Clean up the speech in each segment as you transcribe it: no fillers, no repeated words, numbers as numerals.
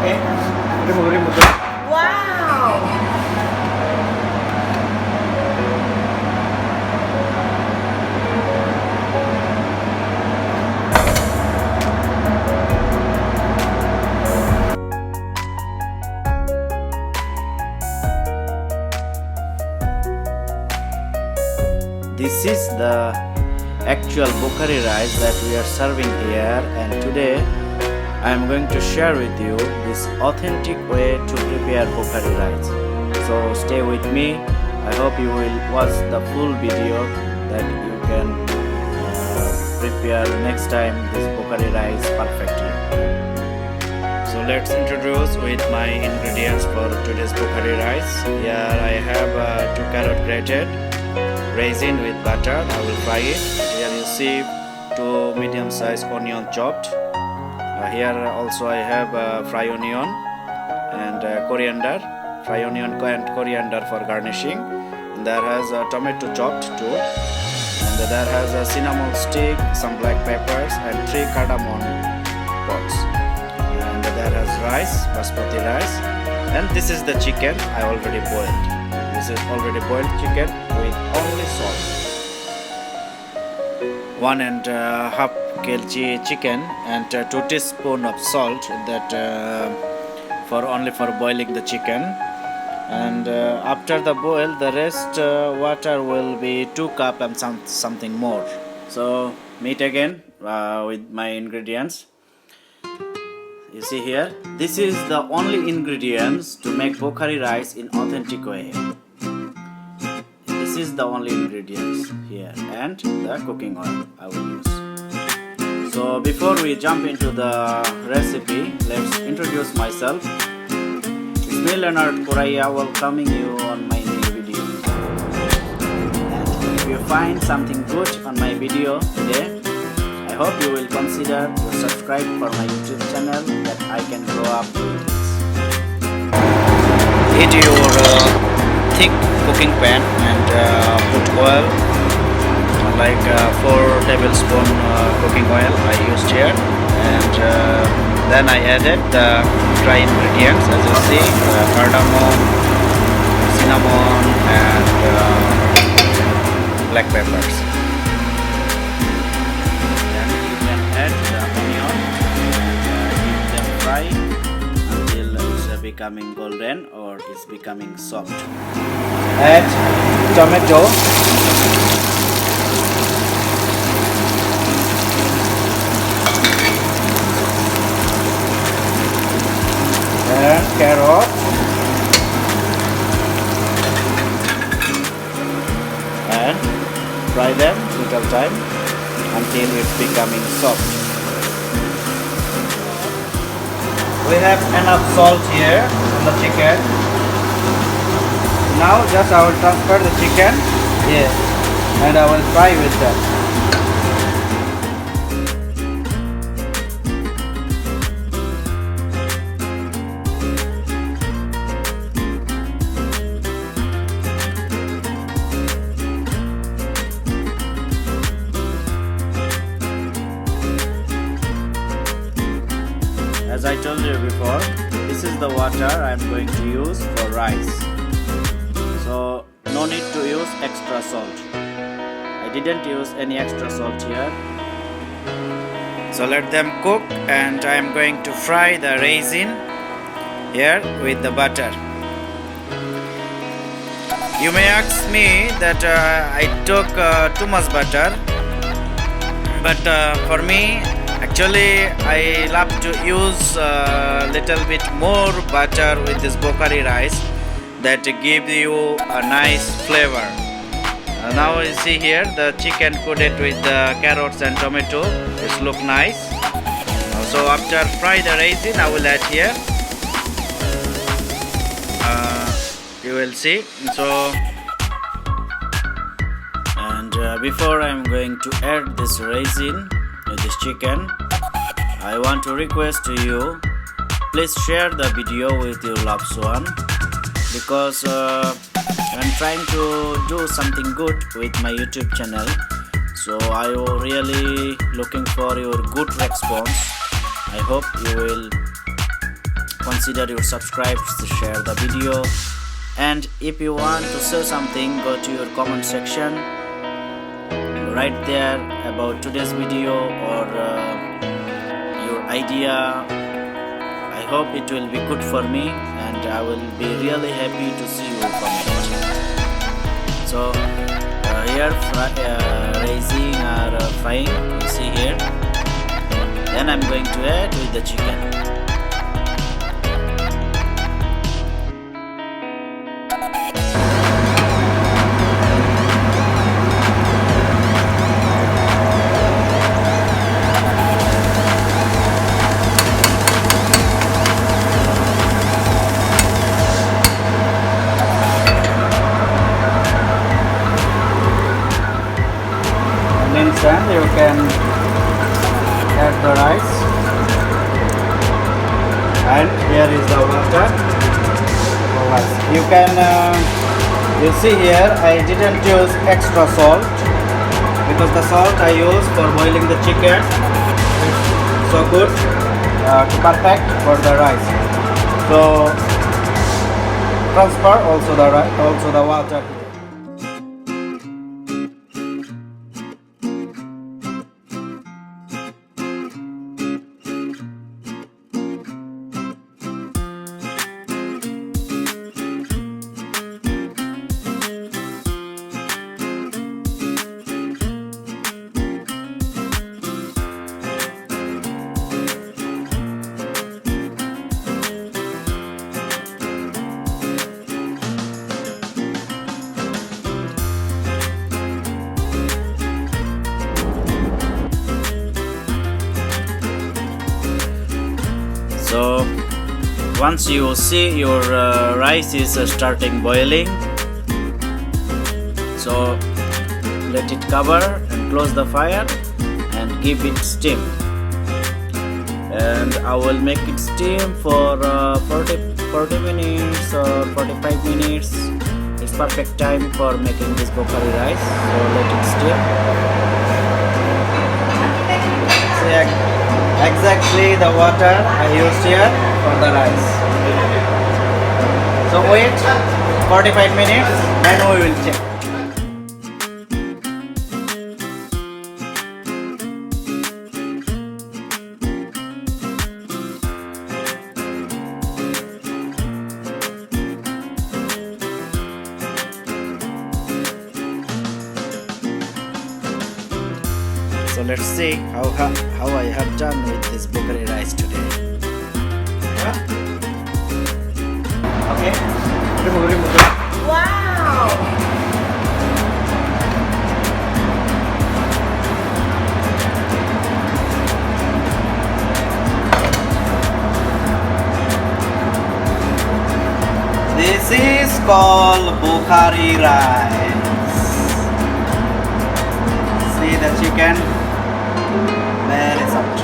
Okay. Ini Bukhari muda. Wow. This is the actual Bukhari rice that we are serving here, and today I am going to share with you this authentic way to prepare Bukhari rice. So stay with me. I hope you will watch the full video that you can prepare next time this Bukhari rice perfectly. So let's introduce with my ingredients for today's Bukhari rice. Here I have 2 carrot grated, raisin with butter. I will fry it. Here you see 2 medium-sized onion chopped. Here also I have fried onion and coriander. Fried onion and coriander for garnishing. And there has tomato chopped too. And there has a cinnamon stick, some black peppers, and 3 cardamom pods. And there has rice, basmati rice. And this is the chicken I already boiled. This is already boiled chicken with only salt. 1.5 kg chicken and 2 teaspoons of salt that only for boiling the chicken. And after the boil, the rest water will be 2 cup and something more. So meet again with my ingredients. You see here, this is the only ingredients to make Bukhari rice in authentic way. This is the only ingredients here, and the cooking oil I will use. So before we jump into the recipe, let's introduce myself. It's me, Leonard Corraya, welcoming you on my new video. And if you find something good on my video today, I hope you will consider to subscribe for my YouTube channel that I can grow up with this. Heat your thick cooking pan and put oil, like 4 tablespoons cooking oil I used here, and then I added the dry ingredients, as you see, cardamom, cinnamon, and black peppers. Then you can add the onion, keep them fry until it's becoming golden or it's becoming soft. Add tomato, and carrot, and fry them little time until it's becoming soft. We have enough salt here on the chicken. Now just I will transfer the chicken here and I will fry with that. As I told you before, this is the water I am going to use for rice. So no need to use extra salt. I didn't use any extra salt here. So let them cook, and I am going to fry the raisin here with the butter. You may ask me that I took too much butter, but for me, actually, I love to use a little bit more butter with this Bukhari rice that give you a nice flavor. Now you see here the chicken coated with the carrots and tomato. It look nice. So after fry the raisin, I will add here. You will see. So and before I am going to add this raisin with this chicken, I want to request to you, please share the video with your loved one, because I'm trying to do something good with my YouTube channel. So I am really looking for your good response. I hope you will consider your subscribe, share the video, and if you want to say something, go to your comment section, write there about today's video or your idea. I hope it will be good for me and I will be really happy to see you comment. So here raising or frying, you see here. Then I'm going to add with the chicken. Then you can add the rice, and here is the water for rice. You can you see here I didn't use extra salt because the salt I use for boiling the chicken is so good to perfect for the rice. So transfer also the water. So once you see your rice is starting boiling, so let it cover and close the fire and give it steam. And I will make it steam for 40 minutes or 45 minutes. It's perfect time for making this Bukhari rice. So let it steam. See, exactly the water I used here for the rice. So wait 45 minutes, then we will check. So let's see how I have done with this Bukhari rice today. Okay. Wow! This is called Bukhari rice. See the chicken? Very soft.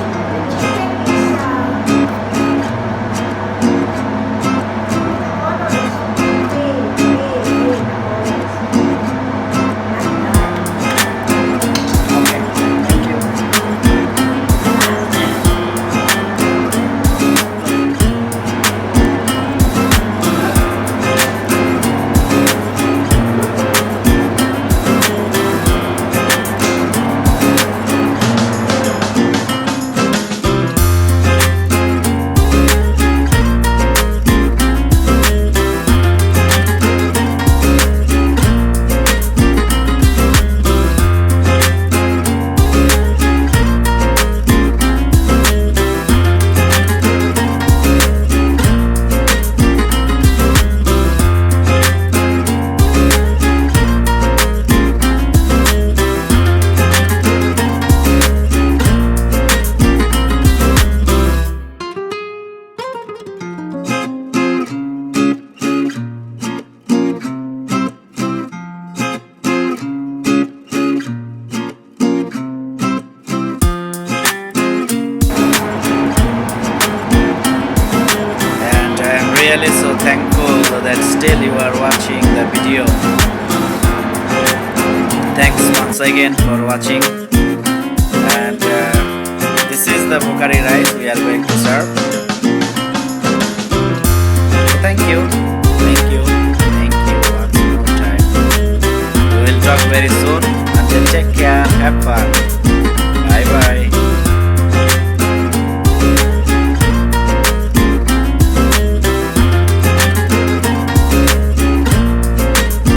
really so thankful that still you are watching the video. Thanks once again for watching. And this is the Bukhari rice we are going to serve. have fun.